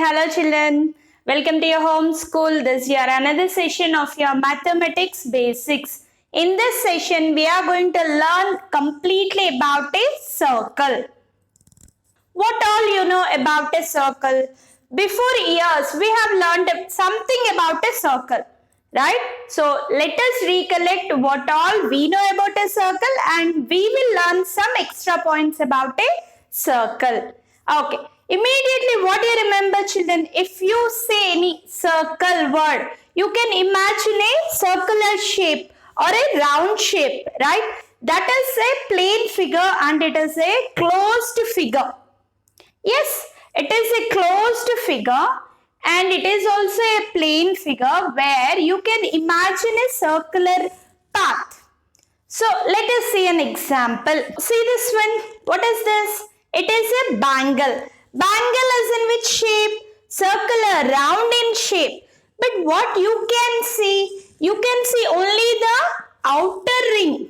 hello children. Welcome to your home school. This is your another session of your mathematics basics. In this session, we are going to learn completely about a circle. What all you know about a circle? Before years, we have learned something about a circle, right? So let us recollect what all we know about a circle and we will learn some extra points about a circle. Okay. Immediately, what you remember, children? If you say any circle word, you can imagine a circular shape or a round shape, right? That is a plane figure and it is a closed figure. Yes, it is a closed figure and it is also a plane figure where you can imagine a circular path. So, let us see an example. See this one. What is this? It is a bangle. Bangle is in which shape? Circular, round in shape. But what you can see? You can see only the outer ring.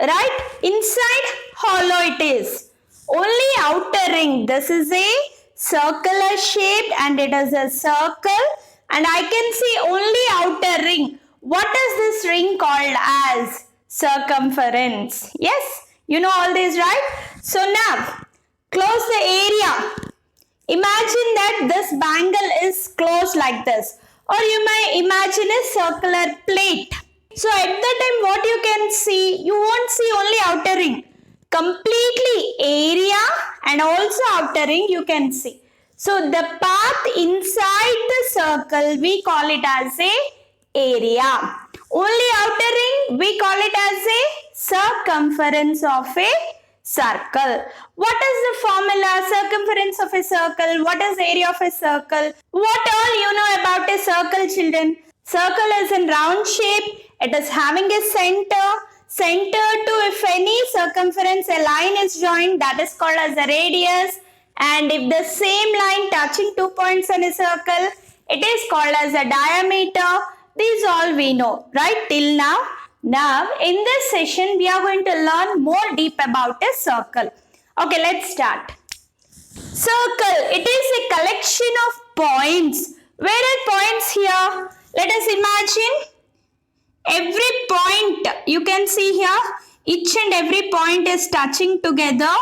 Right? Inside, hollow it is. Only outer ring. This is a circular shape and it is a circle. And I can see only outer ring. What is this ring called as? Circumference. Yes? You know all these, right? So now, close the area. Imagine that this bangle is closed like this. Or you may imagine a circular plate. So at the time what you can see, you won't see only outer ring. Completely area and also outer ring you can see. So the path inside the circle we call it as a area. Only outer ring we call it as a circumference of a circle. What is the formula? Circumference of a circle. What is area of a circle? What all you know about a circle, children? Circle is in round shape. It is having a center. Center to if any circumference a line is joined, that is called as a radius. And if the same line touching 2 points on a circle, it is called as a diameter. These all we know, right, till now. Now, in this session, we are going to learn more deep about a circle. Okay, let's start. Circle, it is a collection of points. Where are points here? Let us imagine every point you can see here. Each and every point is touching together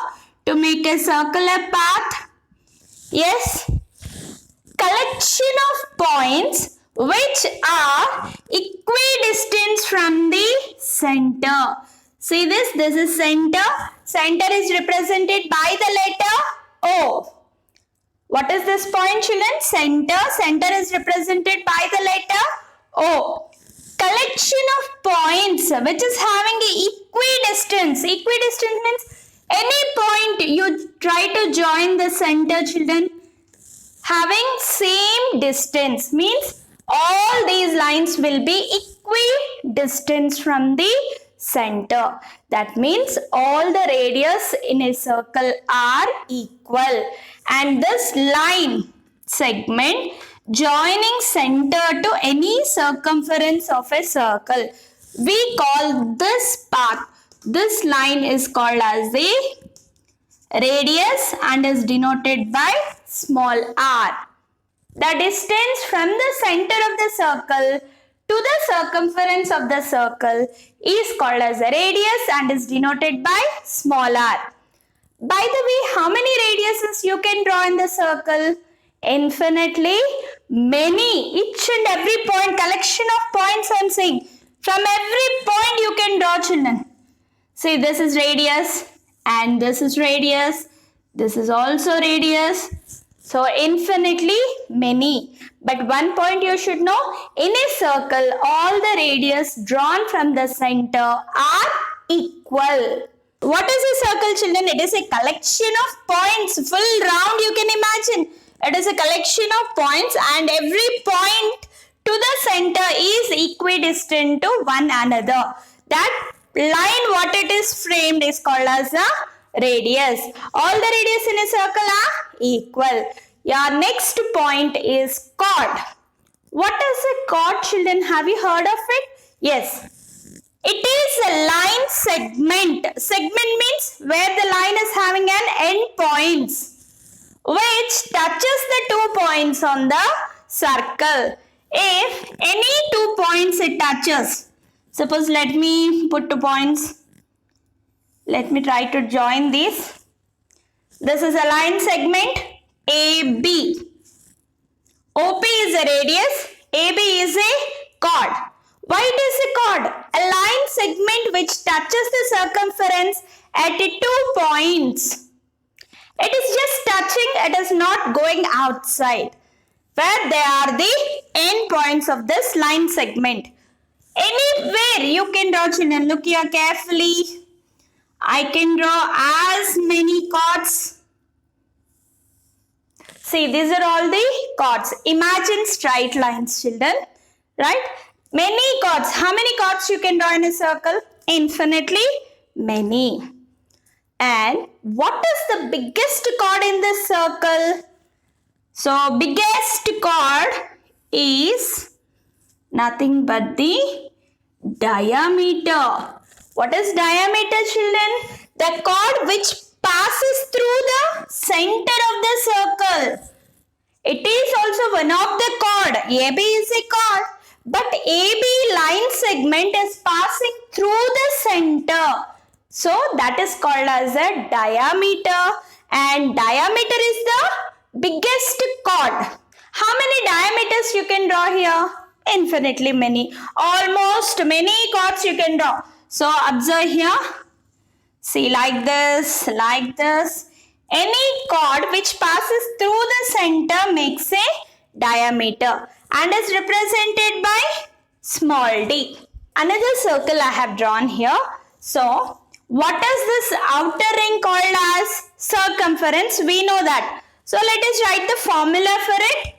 to make a circular path. Yes. Collection of points which are equidistant from the center. See this? This is center. Center is represented by the letter O. What is this point, children? Center. Center is represented by the letter O. Collection of points which is having a equidistance. Equidistant means any point you try to join the center, children, having same distance means all these lines will be equidistant from the center. That means all the radius in a circle are equal. And this line segment joining center to any circumference of a circle, we call this path, this line is called as a radius and is denoted by small r. The distance from the center of the circle to the circumference of the circle is called as a radius and is denoted by small r. By the way, how many radiuses you can draw in the circle? Infinitely many. Each and every point, collection of points I am saying. From every point you can draw, children. See, this is radius and this is radius. This is also radius. So, infinitely many. But one point you should know, in a circle, all the radius drawn from the center are equal. What is a circle, children? It is a collection of points, full round you can imagine. It is a collection of points and every point to the center is equidistant to one another. That line what it is framed is called as a radius. All the radius in a circle are equal. Your next point is chord. What is a chord, children? Have you heard of it? Yes. It is a line segment. Segment means where the line is having an end points. which touches the 2 points on the circle. If any 2 points it touches, suppose let me put 2 points. Let me try to join these. This is a line segment AB. OP is a radius, AB is a chord. Why it is a chord? A line segment which touches the circumference at 2 points. It is just touching, it is not going outside. Where they are the end points of this line segment. Anywhere you can draw, children. Look here carefully. I can draw as many chords. See, these are all the chords. Imagine straight lines, children. Right? Many chords. How many chords you can draw in a circle? Infinitely many. And what is the biggest chord in this circle? So, biggest chord is nothing but the diameter. What is diameter, children? The chord which passes through the center of the circle. It is also one of the chord. AB is a chord. But AB line segment is passing through the center. So, that is called as a diameter. And diameter is the biggest chord. How many diameters you can draw here? Infinitely many. Almost many chords you can draw. So observe here. See, like this, like this. Any chord which passes through the center makes a diameter and is represented by small d. Another circle I have drawn here. So, what is this outer ring called as? Circumference. We know that. So, let us write the formula for it.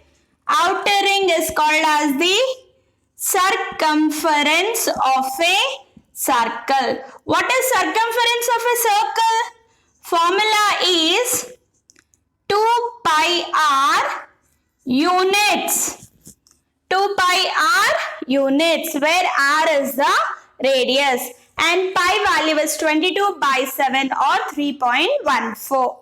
Outer ring is called as the circumference of a circle. What is circumference of a circle? Formula is 2 pi r units. 2 pi r units, where r is the radius and pi value is 22/7 or 3.14.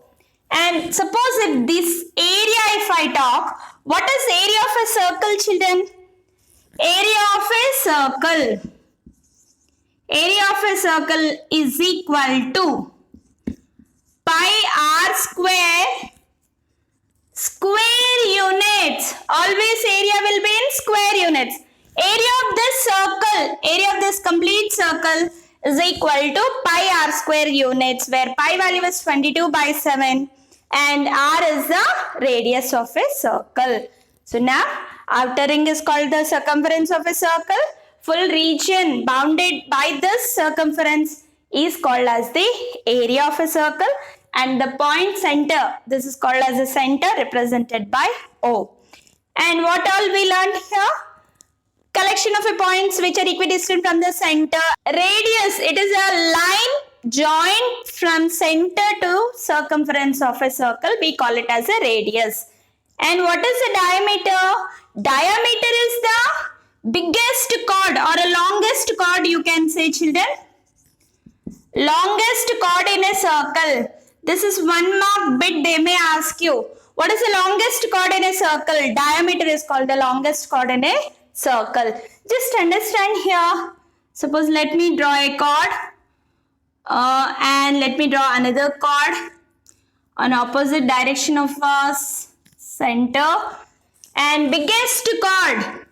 And suppose if this area, if I talk, what is area of a circle, children? Area of a circle. Area of a circle is equal to pi r square units. Always area will be in square units. Area of this circle, area of this complete circle is equal to pi r square units, where pi value is 22/7 and r is the radius of a circle. So now outer ring is called the circumference of a circle. Full region bounded by this circumference is called as the area of a circle, and the point center, this is called as a center, represented by O. And what all we learned here? Collection of a points which are equidistant from the center. Radius, it is a line joined from center to circumference of a circle. We call it as a radius. And what is the diameter? Diameter is the biggest chord or a longest chord, you can say, children. Longest chord in a circle. This is 1 mark bit they may ask you. What is the longest chord in a circle? Diameter is called the longest chord in a circle. Just understand here. Suppose let me draw a chord and let me draw another chord on opposite direction of us. Center, and biggest chord.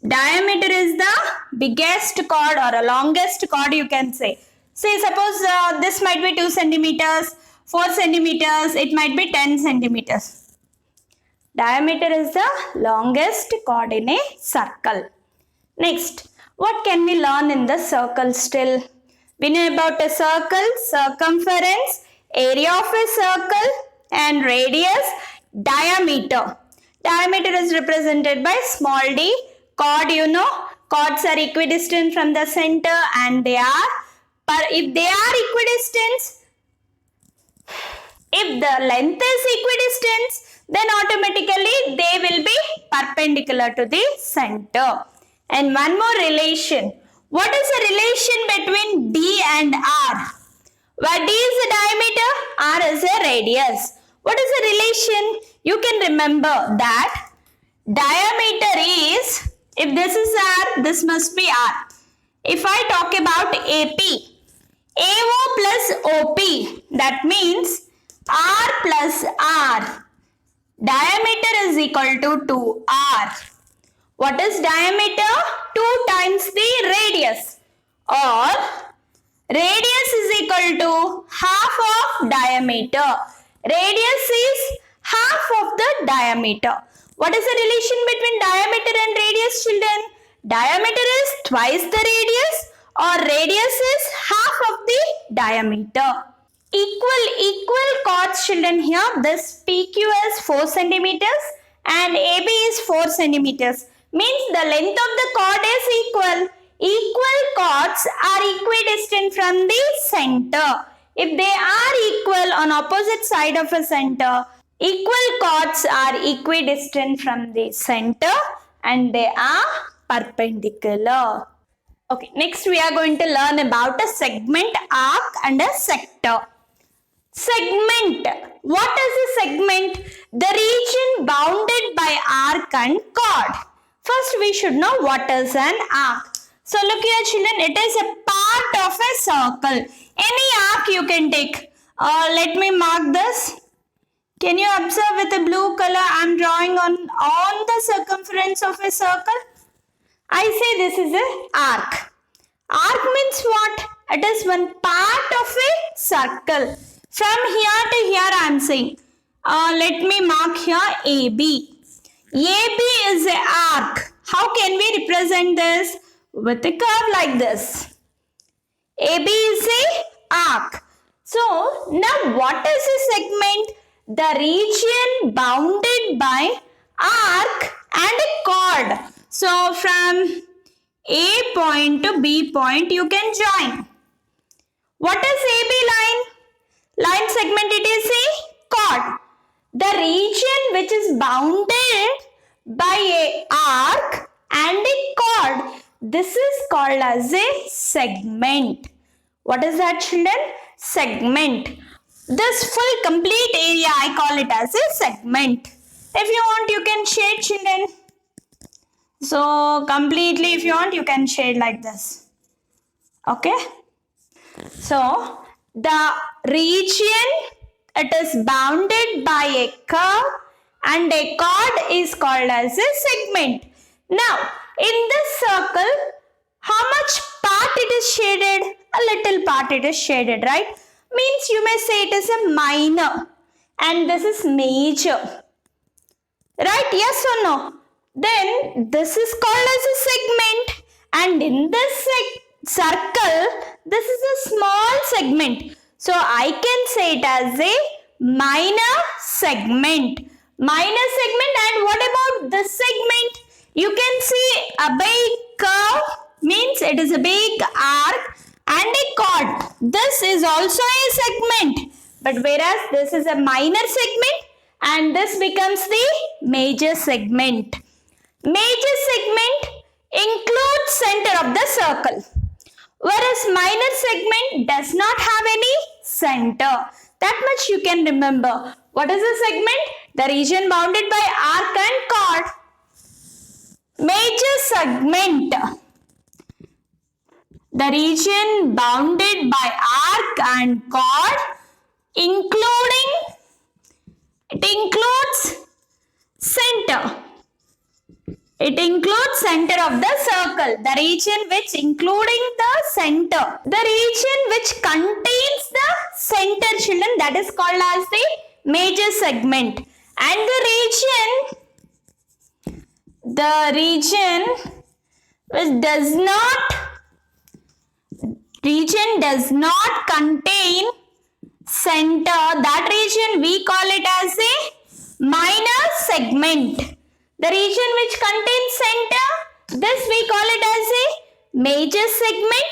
Diameter is the biggest chord or a longest chord, you can say. Say suppose this might be 2 centimeters, 4 centimeters, it might be 10 centimeters. Diameter is the longest chord in a circle. Next, what can we learn in the circle still? We know about a circle, circumference, area of a circle, and radius. Diameter. Diameter is represented by small d. Chord, you know, chords are equidistant from the center, and they are, if they are equidistant, if the length is equidistant, then automatically they will be perpendicular to the center. And one more relation. What is the relation between D and R? Where D is the diameter, R is a radius. What is the relation? You can remember that diameter is, if this is R, this must be R. If I talk about AP, AO plus OP, that means R plus R. Diameter is equal to 2R. What is diameter? 2 times the radius, or radius is equal to half of diameter. Radius is half of the diameter. What is the relation between diameter and radius, children? Diameter is twice the radius, or radius is half of the diameter. Equal chords, children. Here this PQ is 4 centimeters and AB is 4 centimeters. Means the length of the chord is equal. Equal chords are equidistant from the center. If they are equal on opposite side of a center, equal chords are equidistant from the center and they are perpendicular. Okay, next we are going to learn about a segment, arc and a sector. Segment. What is a segment? The region bounded by arc and chord. First we should know what is an arc. So look here, children, it is a part of a circle. Any arc you can take. Let me mark this. Can you observe with a blue color I am drawing on the circumference of a circle? I say this is an arc. Arc means what? It is one part of a circle. From here to here I am saying. Let me mark here AB. AB is an arc. How can we represent this? With a curve like this. AB is a arc. So now what is a segment? The region bounded by arc and a chord. So from A point to B point you can join. What is AB line? Line segment, it is a chord. The region which is bounded by a arc and a chord, this is called as a segment. What is that, children? Segment. This full complete area I call it as a segment. If you want you can shade, children. So completely if you want you can shade like this. Okay. So the region, it is bounded by a curve and a chord is called as a segment. Now in this circle, how much part it is shaded? A little part it is shaded, right? Means you may say it is a minor and this is major. Right? Yes or no? Then this is called as a segment, and in this circle, this is a small segment. So I can say it as a minor segment. Minor segment, and what about this segment? You can see a big curve, means it is a big arc and a chord. This is also a segment, but whereas this is a minor segment and this becomes the major segment. Major segment includes center of the circle, whereas minor segment does not have any center. That much you can remember. What is a segment? The region bounded by arc and chord. Major segment. The region bounded by arc and chord, it includes center. It includes center of the circle. The region which including the center. The region which contains the center, children, that is called as the major segment. And the region which does not contain center, that region we call it as a minor segment. The region which contains center, this we call it as a major segment,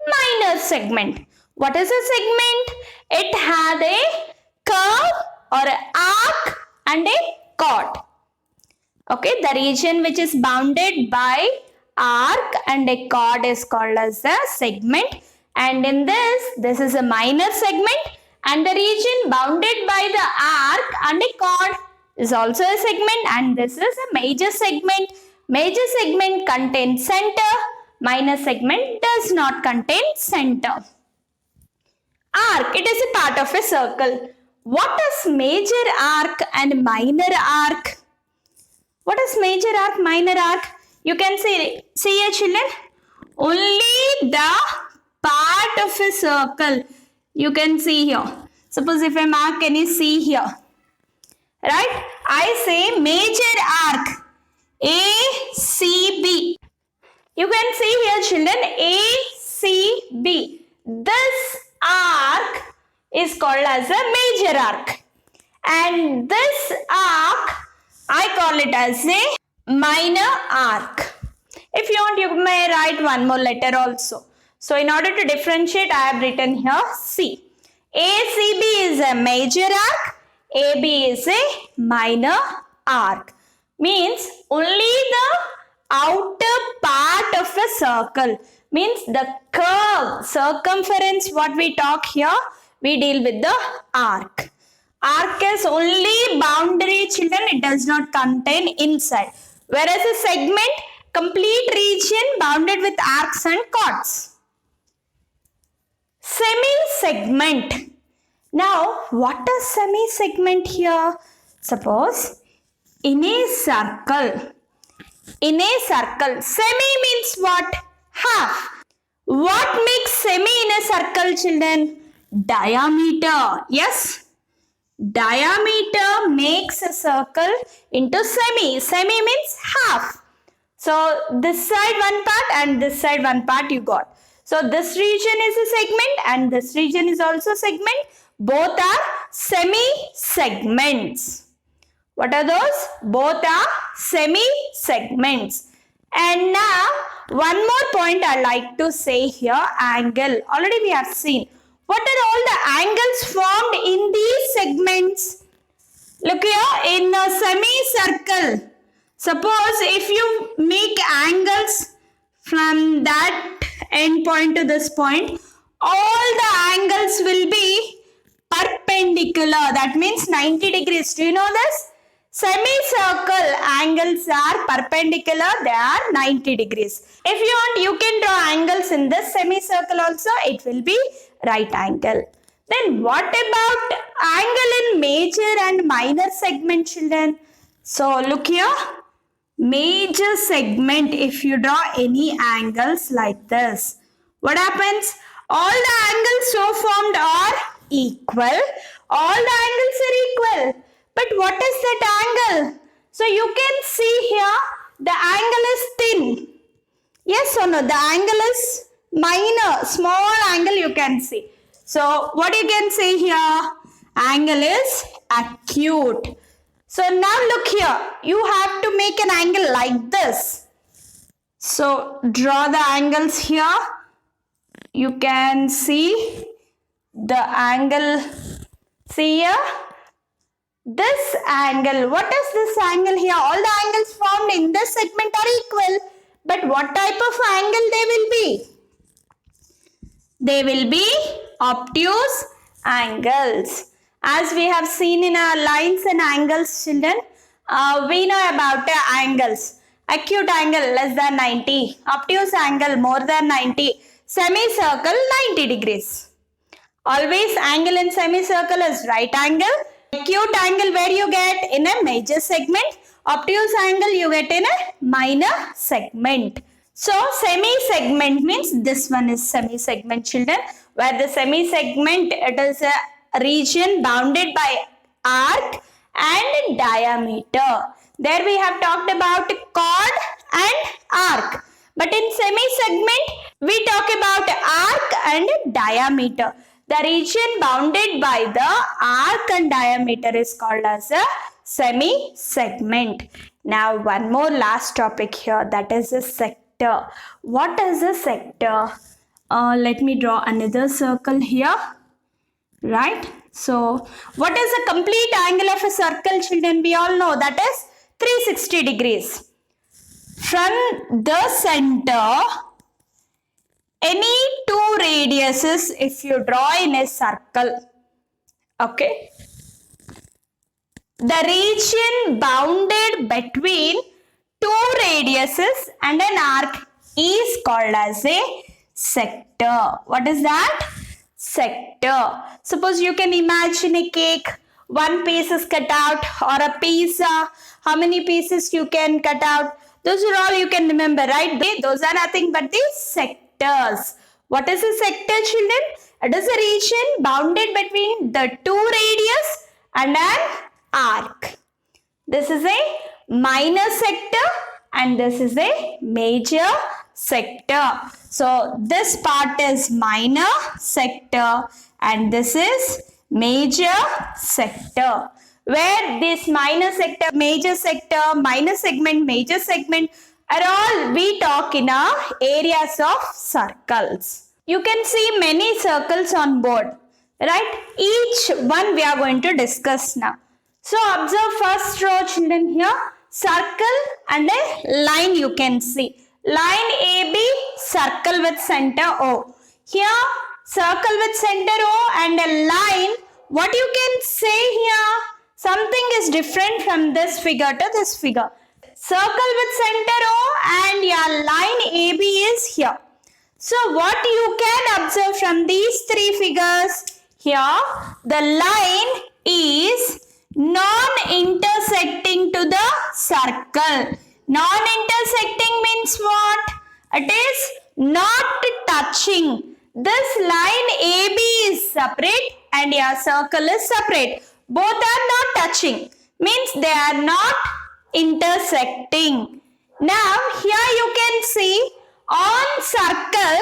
minor segment. What is a segment? It had a curve or an arc and a chord. Okay, the region which is bounded by arc and a chord is called as a segment. And in this is a minor segment and the region bounded by the arc and a chord is also a segment, and this is a major segment. Major segment contains center, minor segment does not contain center. Arc, it is a part of a circle. What is major arc and minor arc? What is major arc, minor arc? You can see here children, only the part of a circle you can see here. Suppose if I mark any C here, right? I say major arc ACB. You can see here children, ACB. This arc is called as a major arc, and this arc I call it as a minor arc. If you want, you may write one more letter also. So in order to differentiate, I have written here C. ACB is a major arc, AB is a minor arc. Means only the outer part of a circle, means the curve, circumference what we talk here, we deal with the arc. Arc is only boundary children, it does not contain inside. Whereas a segment, complete region bounded with arcs and chords. Semi-segment. Now, what is semi-segment here? Suppose in a circle, semi means what? Half. What makes semi in a circle children? Diameter. Yes. Diameter makes a circle into semi. Semi means half. So this side one part and this side one part you got. So this region is a segment and this region is also segment. Both are semi-segments. What are those? Both are semi-segments. And now one more point I like to say here, angle. Already we have seen. What are all the angles formed in these segments? Look here, in a semicircle. Suppose if you make angles from that end point to this point, all the angles will be perpendicular. That means 90 degrees. Do you know this? Semicircle angles are perpendicular. They are 90 degrees. If you want, you can draw angles in this semicircle also. It will be right angle. Then what about angle in major and minor segment children? So look here. Major segment, if you draw any angles like this, what happens? All the angles so formed are equal. All the angles are equal. But what is that angle? So you can see here, the angle is thin. Yes or no? The angle is minor, small angle you can see. So what you can say here? Angle is acute. So now look here, you have to make an angle like this. So draw the angles here. You can see the angle. See here? This angle. What is this angle here? All the angles formed in this segment are equal. But what type of angle they will be? They will be obtuse angles. As we have seen in our lines and angles children, we know about angles. Acute angle less than 90. Obtuse angle more than 90. Semicircle 90 degrees. Always angle in semicircle is right angle. Acute angle where you get in a major segment. Obtuse angle you get in a minor segment. So semi-segment means this one is semi-segment children. Where the semi-segment, it is a region bounded by arc and diameter. There we have talked about chord and arc. But in semi-segment, we talk about arc and diameter. The region bounded by the arc and diameter is called as a semi-segment. Now one more last topic here, that is a sector. What is a sector? Let me draw another circle here. Right? So what is the complete angle of a circle children? We all know that is 360 degrees. From the center, any two radiuses if you draw in a circle, Okay. The region bounded between two radiuses and an arc is called as a sector. What is that? Sector. Suppose you can imagine a cake, one piece is cut out, or a pizza, how many pieces you can cut out? Those are all you can remember, right? Those are nothing but the sectors. What is a sector, children? It is a region bounded between the two radius and an arc. This is a minor sector and this is a major sector. So this part is minor sector and this is major sector. Where this minor sector, major sector, minor segment, major segment are all we talk in our areas of circles. You can see many circles on board, right? Each one we are going to discuss now. So observe first row, children, here. Circle and a line you can see. Line AB, circle with center O. Here, circle with center O and a line. What you can say here? Something is different from this figure to this figure. Circle with center O and your line AB is here. So what you can observe from these three figures? Here, the line is non-intersecting to the circle. Non-intersecting means what? It is not touching. This line AB is separate and your circle is separate. Both are not touching. Means they are not intersecting. Now here you can see on circle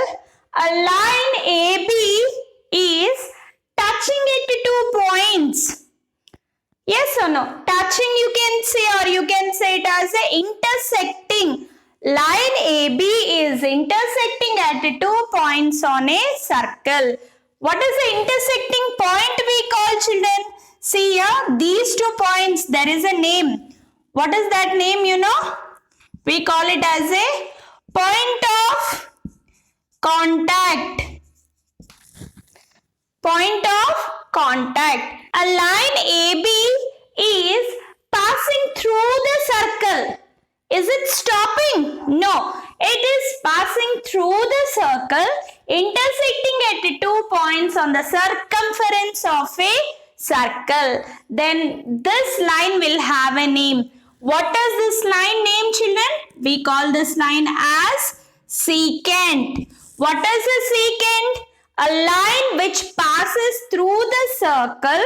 a line AB is touching at 2 points. Yes or no? Touching you can say, or you can say it as a intersecting. Line AB is intersecting at 2 points on a circle. What is the intersecting point we call, children? See here, these 2 points, there is a name. What is that name, you know? We call it as a point of contact. Point of contact. A line AB is passing through the circle. Is it stopping? No. It is passing through the circle, intersecting at 2 points on the circumference of a circle. Then this line will have a name. What does this line name, children? We call this line as secant. What is a secant? A line which passes through the circle,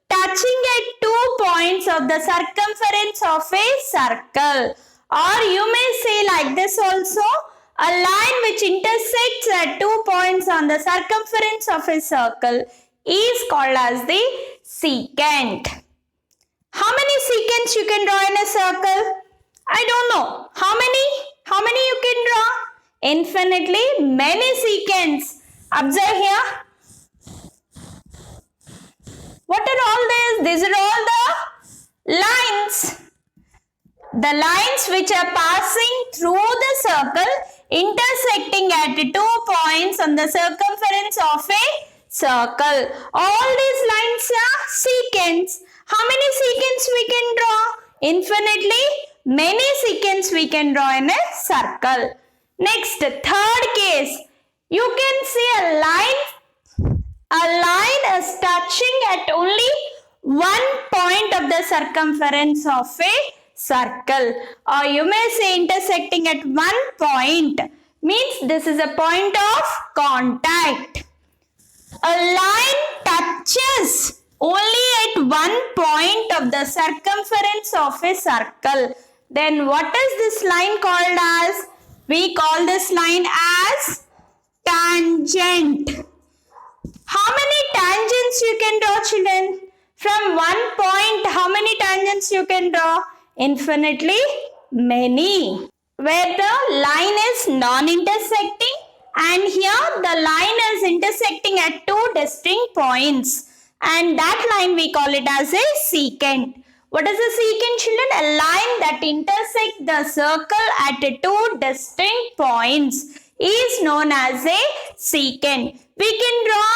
touching at 2 points of the circumference of a circle. Or you may say like this also, a line which intersects at 2 points on the circumference of a circle is called as the secant. How many secants you can draw in a circle? I don't know. How many you can draw? Infinitely many secants. Observe here. What are all these? These are all the lines. The lines which are passing through the circle, intersecting at 2 points on the circumference of a circle. All these lines are secants. How many secants we can draw? Infinitely many secants we can draw in a circle. Next, third case. You can see a line is touching at only 1 point of the circumference of a circle. Or you may say intersecting at 1 point. Means this is a point of contact. A line touches only at 1 point of the circumference of a circle. Then what is this line called as? We call this line as tangent. How many tangents you can draw, children? From 1 point, how many tangents you can draw? Infinitely many. Where the line is non-intersecting and here the line is intersecting at 2 distinct points. And that line we call it as a secant. What is a secant, children? A line that intersects the circle at 2 distinct points is known as a secant. We can draw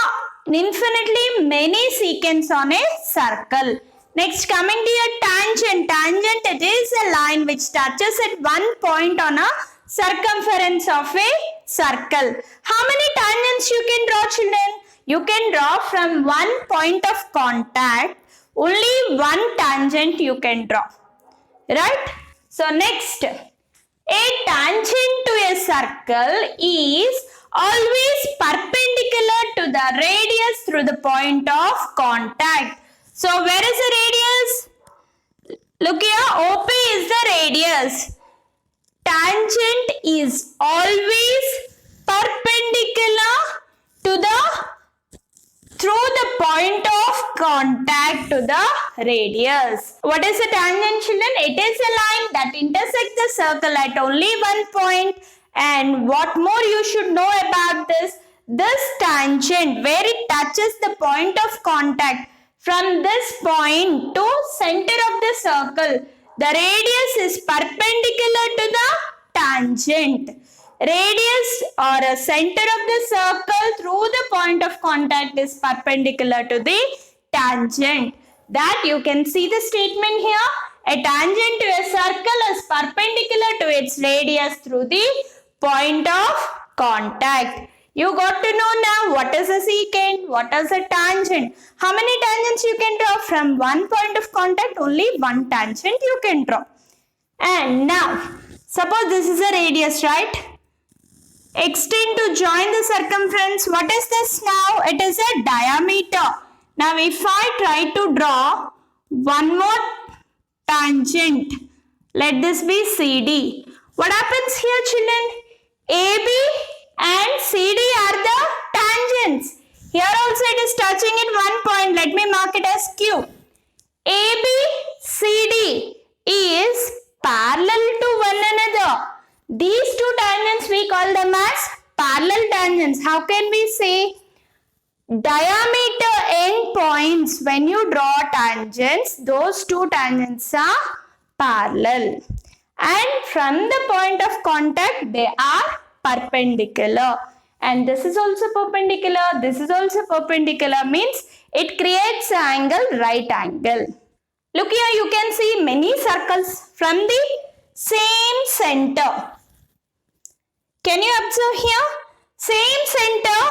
infinitely many secants on a circle. Next, coming to your tangent. Tangent, it is a line which touches at one point on a circumference of a circle. How many tangents you can draw, children? You can draw from one point of contact. Only one tangent you can draw. Right? So next, a tangent to a circle is always perpendicular to the radius through the point of contact. So where is the radius? Look here, OP is the radius. Tangent is always perpendicular to the through the point of contact to the radius. What is a tangent, children? It is a line that intersects the circle at only one point. And what more you should know about this? This tangent, where it touches the point of contact from this point to center of the circle, the radius is perpendicular to the tangent. Radius or a center of the circle through the point of contact is perpendicular to the tangent. That you can see the statement here. A tangent to a circle is perpendicular to its radius through the point of contact. You got to know now what is a secant, what is a tangent. How many tangents you can draw? From one point of contact, only one tangent you can draw. And now, suppose this is a radius, right? Extend to join the circumference. What is this now? It is a diameter. Now if I try to draw one more tangent, let this be CD. What happens here, children? AB and CD are the tangents. Here also it is touching at one point. Let me mark it as Q. AB, CD is parallel to one another. These two tangents we call them as parallel tangents. How can we say? Diameter endpoints, when you draw tangents, those two tangents are parallel. And from the point of contact, they are perpendicular. And this is also perpendicular, this is also perpendicular, means it creates an angle, right angle. Look here, you can see many circles from the same center. Can you observe here? Same center,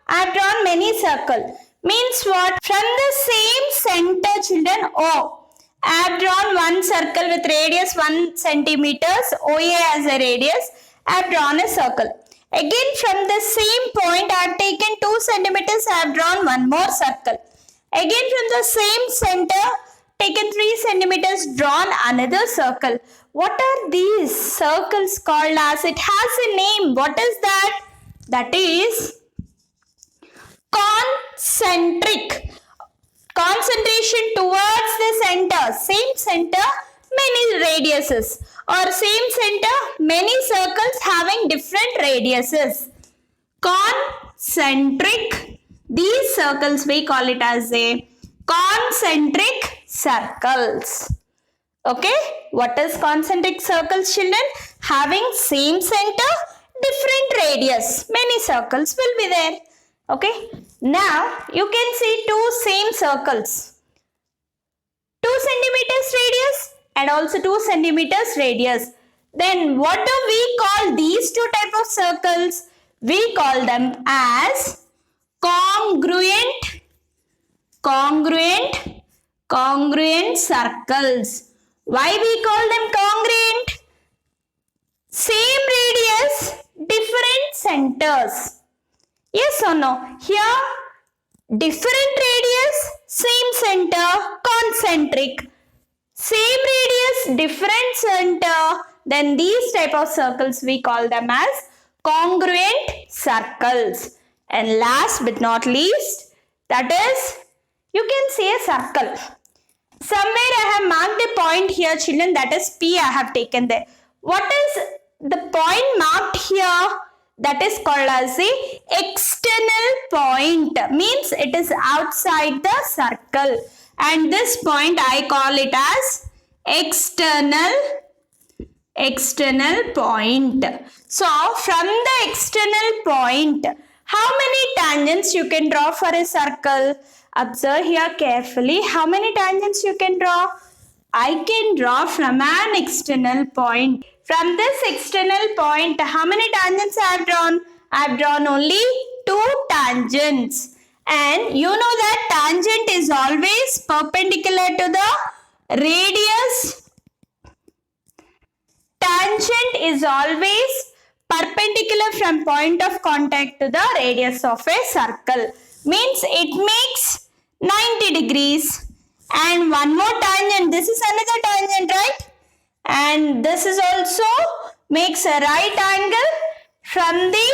I have drawn many circles. Means what? From the same center, children, O. I have drawn one circle with radius 1 centimeters, OA as a radius. I have drawn a circle. Again, from the same point, I have taken 2 centimeters, I have drawn one more circle. Again, from the same center, taken 3 centimeters, drawn another circle. What are these circles called as? It has a name. What is that? That is concentric. Concentration towards the center. Same center, many radiuses. Or same center, many circles having different radiuses. Concentric. These circles we call it as a concentric circles. Okay, what is concentric circles, children? Having same center, different radius. Many circles will be there. Okay, now you can see two same circles. 2 centimeters radius and also 2 centimeters radius. Then what do we call these two type of circles? We call them as congruent circles. Why we call them congruent? Same radius, different centers. Yes or no? Here, different radius, same center, concentric. Same radius, different center. Then these type of circles we call them as congruent circles. And last but not least, that is, you can see a circle. Somewhere I have marked a point here, children, that is P I have taken there. What is the point marked here? That is called as the external point. Means it is outside the circle. And this point I call it as external point. So from the external point, How many tangents you can draw for a circle? Observe here carefully. How many tangents you can draw? I can draw from an external point. From this external point, how many tangents I have drawn? I have drawn only 2 tangents. And you know that tangent is always perpendicular to the radius. Tangent is always perpendicular from point of contact to the radius of a circle. Means it makes 90 degrees. And one more tangent. This is another tangent, right? And this is also makes a right angle from the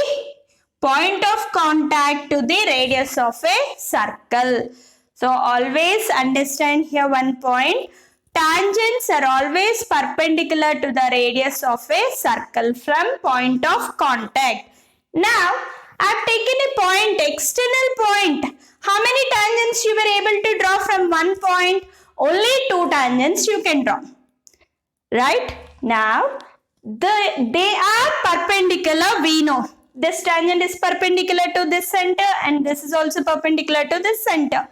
point of contact to the radius of a circle. So always understand here one point. Tangents are always perpendicular to the radius of a circle from point of contact. Now, I have taken a point, external point. How many tangents you were able to draw from one point? Only 2 tangents you can draw. Right? Now, they are perpendicular, we know. This tangent is perpendicular to this center and this is also perpendicular to this center.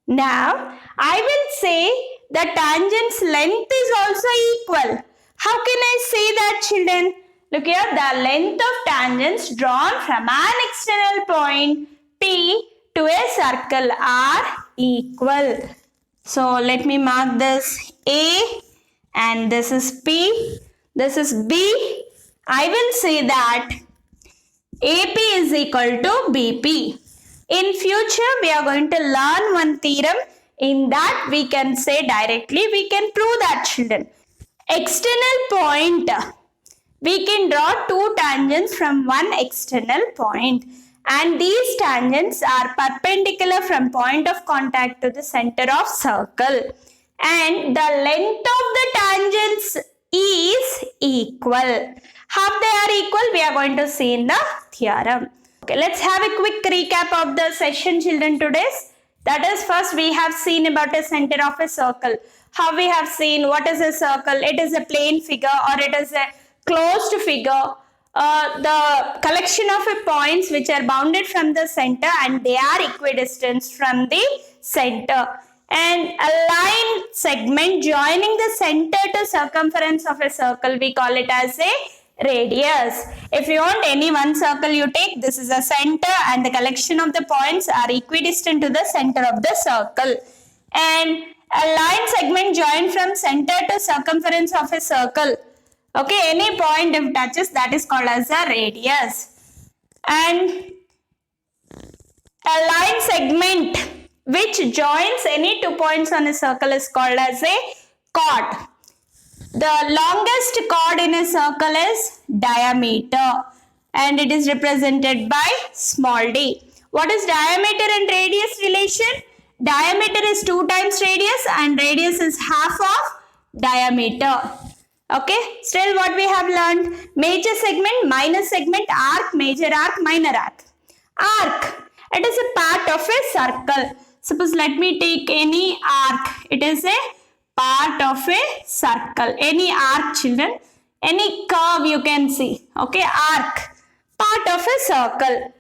Now, I will say the tangent's length is also equal. How can I say that, children? Look here, the length of tangents drawn from an external point P to a circle are equal. So, let me mark this A and this is P, this is B. I will say that AP is equal to BP. In future, we are going to learn one theorem. In that, we can say directly, we can prove that, children. External point, we can draw 2 tangents from one external point. And these tangents are perpendicular from point of contact to the center of circle. And the length of the tangents is equal. How they are equal, we are going to see in the theorem. Okay, let's have a quick recap of the session, children, today's. That is, first we have seen about a center of a circle. How we have seen what is a circle. It is a plane figure or it is a closed figure. The collection of points which are bounded from the center and they are equidistant from the center. And a line segment joining the center to circumference of a circle, we call it as a radius. If you want any one circle you take, this is a center and the collection of the points are equidistant to the center of the circle. And a line segment joined from center to circumference of a circle. Okay, any point if touches, that is called as a radius. And a line segment which joins any 2 points on a circle is called as a chord. The longest chord in a circle is diameter and it is represented by small d. What is diameter and radius relation? Diameter is 2 times radius and radius is half of diameter. Okay, still what we have learned? Major segment, minor segment, arc, major arc, minor arc. Arc, it is a part of a circle. Suppose let me take any arc. It is a part of a circle. Any arc, children. Any curve you can see. Okay, arc. Part of a circle.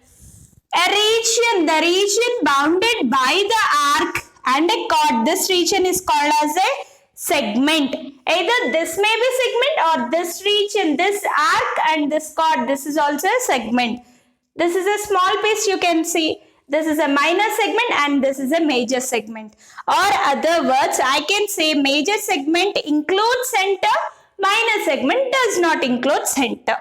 A region, the region bounded by the arc and a chord. This region is called as a segment. Either this may be segment or this region, this arc and this chord. This is also a segment. This is a small piece you can see. This is a minor segment and this is a major segment. Or other words, I can say major segment includes center, minor segment does not include center.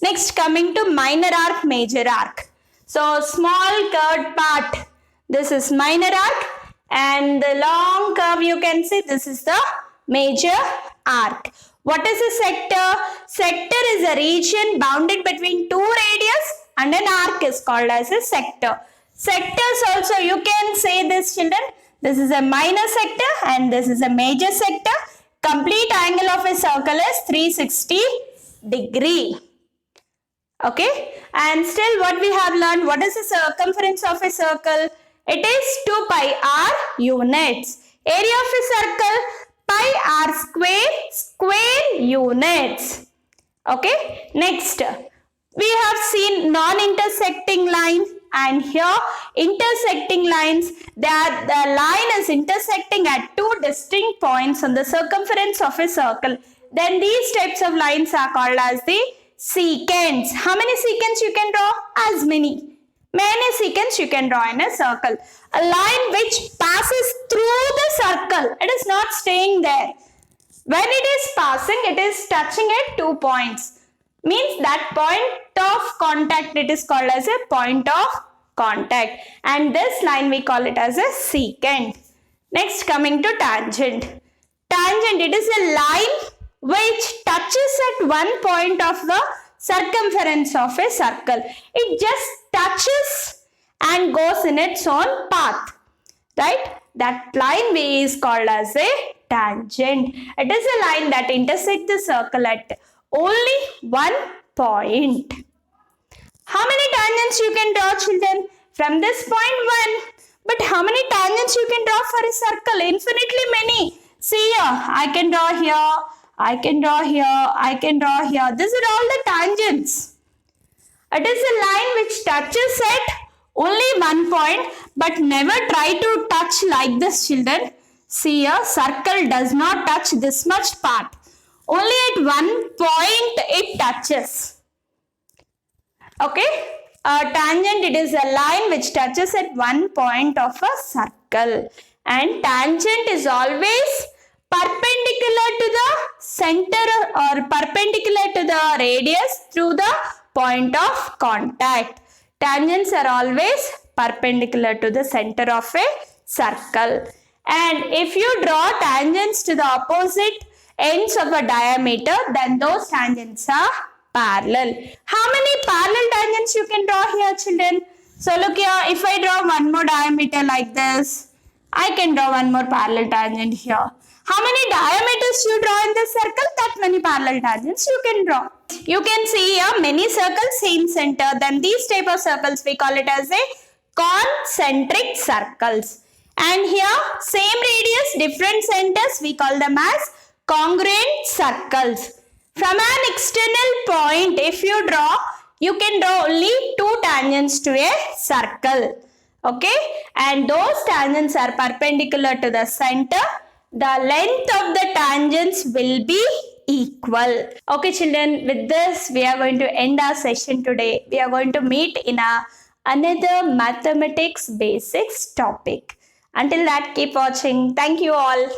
Next, coming to minor arc, major arc. So, small curved part, this is minor arc and the long curve you can see, this is the major arc. What is a sector? Sector is a region bounded between 2 radius and an arc is called as a sector. Sectors also you can say this, children. This is a minor sector and this is a major sector. Complete angle of a circle is 360 degree. Okay, and still what we have learned, what is the circumference of a circle? It is 2 pi r units. Area of a circle, pi r square units. Okay, next we have seen non-intersecting line. and here intersecting lines. The line is intersecting at two distinct points on the circumference of a circle. Then these types of lines are called as the secants. How many secants you can draw? As many. Many secants you can draw in a circle. A line which passes through the circle. It is not staying there. When it is passing, it is touching at 2 points. Means that point of contact, it is called as a point of contact. And this line we call it as a secant. Next, coming to tangent. Tangent, it is a line which touches at one point of the circumference of a circle. It just touches and goes in its own path. Right? That line is called as a tangent. It is a line that intersects the circle at only one point. How many tangents you can draw, children? From this point 1. But how many tangents you can draw for a circle? Infinitely many. See here, I can draw here, I can draw here, I can draw here. These are all the tangents. It is a line which touches at only one point, but never try to touch like this, children. See here, circle does not touch this much part. Only at one point it touches. Okay. A tangent, it is a line which touches at one point of a circle. And tangent is always perpendicular to the center or perpendicular to the radius through the point of contact. Tangents are always perpendicular to the center of a circle. And if you draw tangents to the opposite ends of a diameter, then those tangents are parallel. How many parallel tangents you can draw here, children? So look here, if I draw one more diameter like this, I can draw one more parallel tangent here. How many diameters you draw in this circle? That many parallel tangents you can draw. You can see here many circles, same center. Then these type of circles we call it as a concentric circles. And here same radius, different centers, we call them as congruent circles. From an external point, if you draw, you can draw only two tangents to a circle. Okay, and those tangents are perpendicular to the center. The length of the tangents will be equal. Okay, children, with this we are going to end our session today. We are going to meet in another mathematics basics topic. Until that, keep watching. Thank you all.